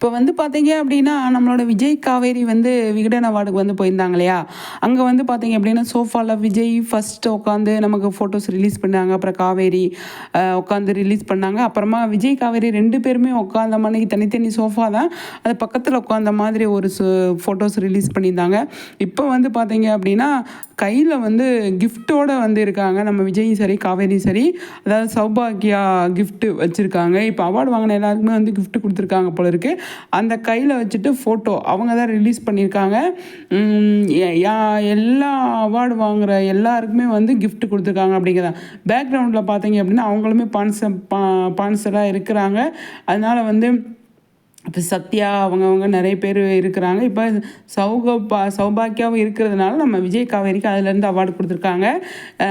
இப்போ வந்து பார்த்தீங்க அப்படின்னா, நம்மளோட விஜய், காவேரி வந்து விகடன் அவார்டுக்கு வந்து போயிருந்தாங்க இல்லையா? அங்க வந்து பார்த்தீங்க அப்படின்னா, சோஃபால விஜய் ஃபர்ஸ்ட்டு உட்காந்து நமக்கு ஃபோட்டோஸ் ரிலீஸ் பண்ணாங்க. அப்புறம் காவேரி உட்காந்து ரிலீஸ் பண்ணாங்க. அப்புறமா விஜய், காவேரி 2 பேருமே உட்காந்த மாணிக்கு தனித்தனி சோஃபா தான். அது பக்கத்துல உட்காந்த மாதிரி ஒரு ஃபோட்டோஸ் ரிலீஸ் பண்ணியிருந்தாங்க. இப்போ வந்து பார்த்தீங்க அப்படின்னா, கையில வந்து கிஃப்ட்டோட வந்து இருக்காங்க. நம்ம விஜயும் சரி, காவேரியும் சரி. அதாவது சௌபாக்கியா கிஃப்ட் வச்சிருக்காங்க. இப்போ அவார்டு வாங்கின எல்லாருக்குமே வந்து கிஃப்ட் குடுத்துருக்காங்க போல இருக்கு. அந்த கையில் வச்சுட்டு ஃபோட்டோ அவங்க தான் ரிலீஸ் பண்ணியிருக்காங்க. எல்லா அவார்டு வாங்குகிற எல்லாருக்குமே வந்து கிஃப்ட் கொடுத்துருக்காங்க அப்படிங்கிறதான். பேக்ரவுண்டில் பார்த்தீங்க அப்படின்னா அவங்களுமே பான்சராக இருக்கிறாங்க. அதனால் வந்து இப்போ சத்யா அவங்கவுங்க நிறைய பேர் இருக்கிறாங்க. இப்போ சௌபாக்கியாவும் இருக்கிறதுனால நம்ம விஜய், காவேரிக்கு அதுலேருந்து அவார்டு கொடுத்துருக்காங்க.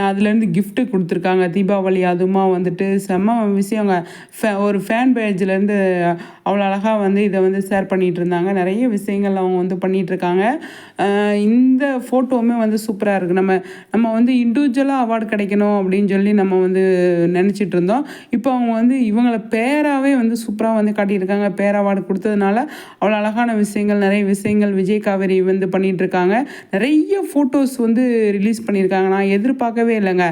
அதுலேருந்து கிஃப்ட்டு கொடுத்துருக்காங்க. தீபாவளி அதுவுமா வந்துட்டு செம்ம விஷயங்க. ஒரு ஃபேன் பேஜ்லேருந்து அவ்வளோ அழகாக வந்து இதை வந்து ஷேர் பண்ணிகிட்டு இருந்தாங்க. நிறைய விஷயங்கள் அவங்க வந்து பண்ணிகிட்ருக்காங்க. இந்த ஃபோட்டோவுமே வந்து சூப்பராக இருக்குது. நம்ம வந்து இண்டிவிஜுவலாக அவார்டு கிடைக்கணும் அப்படின்னு சொல்லி நம்ம வந்து நினச்சிட்டு இருந்தோம். இப்போ அவங்க வந்து இவங்கள பேராகவே வந்து சூப்பராக வந்து காட்டியிருக்காங்க. பேர் அவார்டு கொடுத்ததுனால அவ்வளோ அழகான விஷயங்கள், நிறைய விஷயங்கள் விஜய், காவேரி வந்து பண்ணிகிட்ருக்காங்க. நிறைய ஃபோட்டோஸ் வந்து ரிலீஸ் பண்ணியிருக்காங்க. நான் எதிர்பார்க்கவே இல்லைங்க.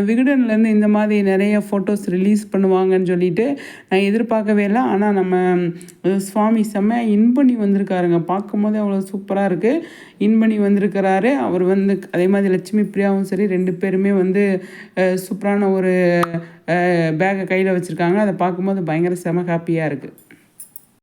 விகடன்லேருந்து இந்த மாதிரி நிறைய ஃபோட்டோஸ் ரிலீஸ் பண்ணுவாங்கன்னு சொல்லிட்டு நான் எதிர்பார்க்கவே இல்லை. ஆனால் நம்ம சுவாமி செம்ம இன்பணி வந்திருக்காருங்க. பார்க்கும்போதே அவ்வளோ சூப்பராக இருக்குது. இன்பணி வந்திருக்கிறாரு. அவர் வந்து அதே மாதிரி லட்சுமி பிரியாவும் சரி 2 பேருமே வந்து சூப்பரான ஒரு பேக்கை கையில் வச்சுருக்காங்க. அதை பார்க்கும்போது பயங்கர செம ஹாப்பியாக இருக்குது.